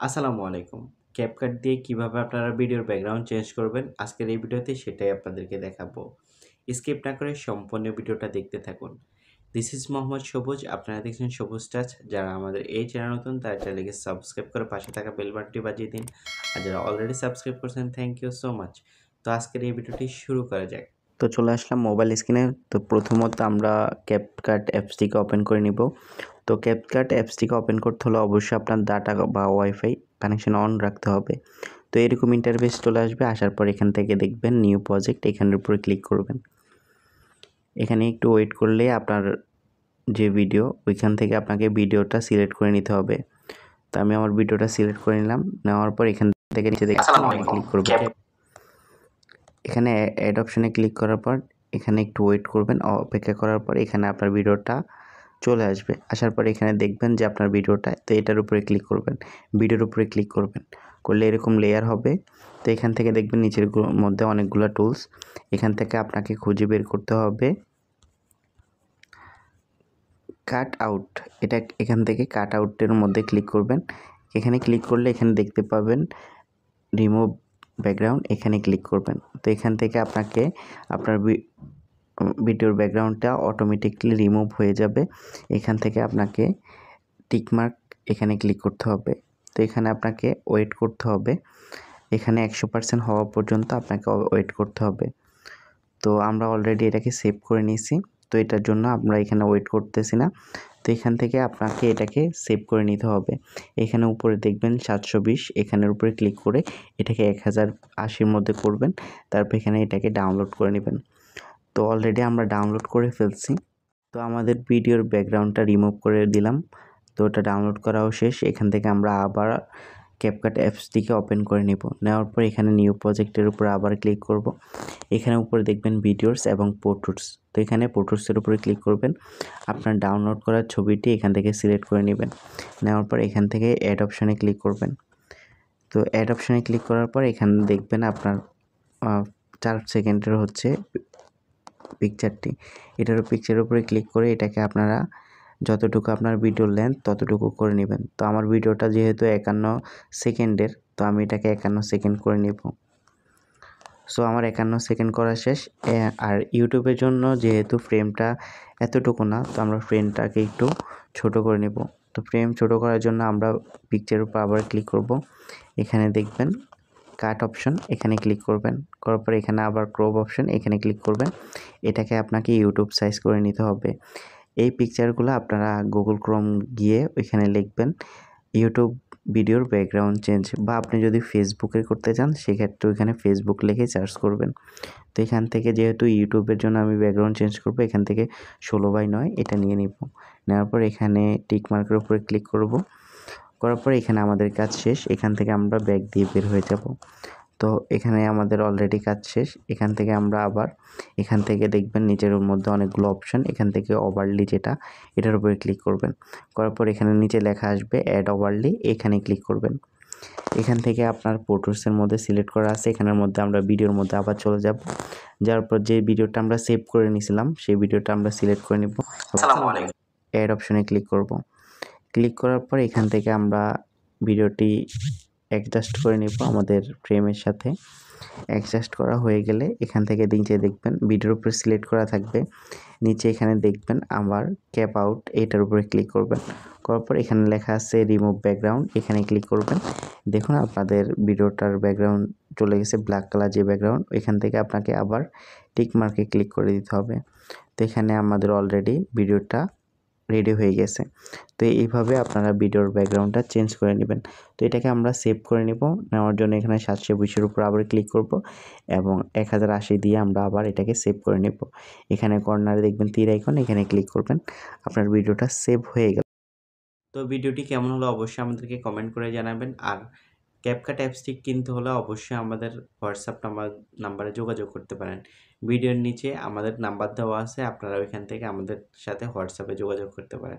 আসসালামু আলাইকুম। CapCut দিয়ে কিভাবে আপনারা ভিডিওর ব্যাকগ্রাউন্ড চেঞ্জ করবেন, আজকের এই ভিডিওতে সেটাই আপনাদেরকে দেখাবো। স্কিপ না করে সম্পূর্ণ ভিডিওটা দেখতে থাকুন। দিস ইজ মোহাম্মদ সবুজ। আপনারা দেখছেন সবুজ টাচ। যারা আমাদের এই চ্যানেল নতুন তারা চ্যানেলকে সাবস্ক্রাইব করে পাশে থাকা বেল বাটনটি বাজিয়ে দিন। আর যারা অলরেডি সাবস্ক্রাইব করেছেন থ্যাংক ইউ সো মাচ। তো আজকের এই ভিডিওটি শুরু করা যাক। তো চলে আসলাম মোবাইল স্ক্রিনে। তো প্রথমত আমরা CapCut অ্যাপসটিকে ওপেন করে নিব। তো CapCut অ্যাপসটিকে ওপেন করতে হলে অবশ্যই আপনার ডাটা বা ওয়াইফাই কানেকশন অন রাখতে হবে। তো এরকম ইন্টারফেস চলে আসবে। আসার পর এখান থেকে দেখবেন নিউ প্রজেক্ট, এখানের উপরে ক্লিক করবেন। এখানে একটু ওয়েট করলে আপনার যে ভিডিও ওইখান থেকে আপনাকে ভিডিওটা সিলেক্ট করে নিতে হবে। তো আমি আমার ভিডিওটা সিলেক্ট করে নিলাম। নেওয়ার পর এখান থেকে নিচে দেখবেন ক্লিক করবেন। এখানে অ্যাড অপশনে ক্লিক করার পর এখানে একটু ওয়েট করবেন। অপেক্ষা করার পর এখানে আপনার ভিডিওটা চলে আসবে। আসার পর এখানে দেখবেন যে আপনার ভিডিওটা, তো এটার উপরে ক্লিক করবেন, ভিডিওর উপরে ক্লিক করবেন। করলে এরকম লেয়ার হবে। তো এখান থেকে দেখবেন নিচের মধ্যে অনেকগুলো টুলস। এখান থেকে আপনাকে খুঁজে বের করতে হবে কাট আউট। এটা এখান থেকে কাট আউটের মধ্যে ক্লিক করবেন। এখানে ক্লিক করলে এখানে দেখতে পাবেন রিমুভ ব্যাকগ্রাউন্ড, এখানে ক্লিক করবেন। তো এখান থেকে আপনাকে আপনার ভিডিওর ব্যাকগ্রাউন্ডটা অটোমেটিকলি রিমুভ হয়ে যাবে। এখান থেকে আপনাকে টিকমার্ক এখানে ক্লিক করতে হবে। তো এখানে আপনাকে ওয়েট করতে হবে। এখানে 100% হওয়া পর্যন্ত আপনাকে ওয়েট করতে হবে। তো আমরা অলরেডি এটাকে সেভ করে নিয়েছি। তো এটার জন্য আমরা এখানে ওয়েট করতেছি না। তো এখান থেকে আপনাকে এটাকে সেভ করে নিতে হবে। এখানে উপরে দেখবেন 720, এখানের উপরে ক্লিক করে এটাকে 1080-র মধ্যে করবেন। তারপর এখানে এটাকে ডাউনলোড করে নেবেন। তো অলরেডি আমরা ডাউনলোড করে ফেলছি। তো আমাদের ভিডিওর ব্যাকগ্রাউন্ডটা রিমুভ করে দিলাম। তো ওটা ডাউনলোড করাও শেষ। এখান থেকে আমরা আবার CapCut অ্যাপসটিকে ওপেন করে নেব। নেওয়ার পর এখানে নিউ প্রজেক্টের উপর আবার ক্লিক করব। এখানে উপরে দেখবেন ভিডিওস এবং পোর্ট্রেটস। তো এখানে পোর্ট্রেটসের উপরে ক্লিক করবেন। আপনার ডাউনলোড করা ছবিটি এখান থেকে সিলেক্ট করে নেবেন। নেওয়ার পর এখান থেকে অ্যাড অপশনে ক্লিক করবেন। তো অ্যাড অপশনে ক্লিক করার পর এখানে দেখবেন আপনার 4 সেকেন্ডের হচ্ছে পিকচারটি। পিকচারের উপরে ক্লিক করে এটাকে আপনারা যতটুকু আপনার ভিডিওর লেন্থ ততটুকু করে নেবেন। তো আমার ভিডিওটা যেহেতু 51 সেকেন্ডের, তো আমি এটাকে 51 সেকেন্ড করে নেব। সো আমার 51 সেকেন্ড করা শেষ। আর ইউটিউবের জন্য যেহেতু ফ্রেমটা এতটুকু না, তো আমরা ফ্রেমটাকে একটু ছোট করে নেব। তো ফ্রেম ছোট করার জন্য আমরা পিকচারের উপর আবার ক্লিক করব। এখানে দেখবেন কাট অপশন, এখানে ক্লিক করবেন। করার পর এখানে আবার ক্রপ অপশন, এখানে ক্লিক করবেন। এটাকে আপনাকে ইউটিউব সাইজ করে নিতে হবে। এই পিকচারগুলো আপনারা গুগল ক্রোম গিয়ে ওইখানে লিখবেন ইউটিউব ভিডিওর ব্যাকগ্রাউন্ড চেঞ্জ, বা আপনি যদি ফেসবুকে করতে চান সেক্ষেত্রে ওইখানে ফেসবুক লিখে সার্চ করবেন। তো এখান থেকে যেহেতু ইউটিউবের জন্য আমি ব্যাকগ্রাউন্ড চেঞ্জ করব, এখান থেকে 16:9 এটা নিয়ে নিব। নেওয়ার পর এখানে টিক মার্কের উপরে ক্লিক করব। করার পর এখানে আমাদের কাজ শেষ। এখান থেকে আমরা ব্যাক দিয়ে বের হয়ে যাব। তো এখানে আমাদের অলরেডি কাজ শেষ। এখান থেকে আমরা আবার এখান থেকে দেখবেন নিচের মধ্যে অনেকগুলো অপশন। এখান থেকে ওভারলি যেটা, এটার উপরে ক্লিক করবেন। করার পর এখানে নিচে লেখা আসবে অ্যাড ওভারলি, এখানে ক্লিক করবেন। এখান থেকে আপনার পোর্ট্রেটসের মধ্যে সিলেক্ট করা আছে, এখানের মধ্যে আমরা ভিডিওর মধ্যে আবার চলে যাব। যাওয়ার পর যে ভিডিওটা আমরা সেভ করে নিয়েছিলাম সেই ভিডিওটা আমরা সিলেক্ট করে নিব। অ্যাড অপশনে ক্লিক করব। ক্লিক করার পর এখান থেকে আমরা ভিডিওটি অ্যাডজাস্ট করে নেব আমাদের ফ্রেমের সাথে। অ্যাডজাস্ট করা হয়ে গেলে এখান থেকে নিচে দেখবেন ভিডিওর উপরে সিলেক্ট করা থাকবে। নিচে এখানে দেখবেন আবার ক্যাপ আউট, এটার উপরে ক্লিক করবেন। করার পর এখানে লেখা আছে রিমুভ ব্যাকগ্রাউন্ড, এখানে ক্লিক করবেন। দেখুন আপনাদের ভিডিওটার ব্যাকগ্রাউন্ড চলে গেছে, ব্ল্যাক কালার যে ব্যাকগ্রাউন্ড, এখান থেকে আপনাকে আবার টিক মার্কে ক্লিক করে দিতে হবে। তো এখানে আমাদের অলরেডি ভিডিওটা রেডি হয়ে গেছে। তো এইভাবে আপনারা ভিডিওর ব্যাকগ্রাউন্ডটা চেঞ্জ করে নেবেন। তো এটাকে আমরা সেভ করে নেব। নেওয়ার জন্য এখানে 720-এর উপর আবার ক্লিক করব এবং 1080 দিয়ে আমরা আবার এটাকে সেভ করে নেব। এখানে কর্নারে দেখবেন তীর আইকন, এখানে ক্লিক করবেন। আপনার ভিডিওটা সেভ হয়ে গেল। তো ভিডিওটি কেমন হলো অবশ্যই আমাদেরকে কমেন্ট করে জানাবেন। আর CapCut অ্যাপসটি কিনতে হলে অবশ্যই আমাদের হোয়াটসঅ্যাপ নাম্বারে যোগাযোগ করতে পারেন। ভিডিওর নিচে আমাদের নাম্বার দেওয়া আছে, আপনারা ওইখান থেকে আমাদের সাথে হোয়াটসঅ্যাপে যোগাযোগ করতে পারেন।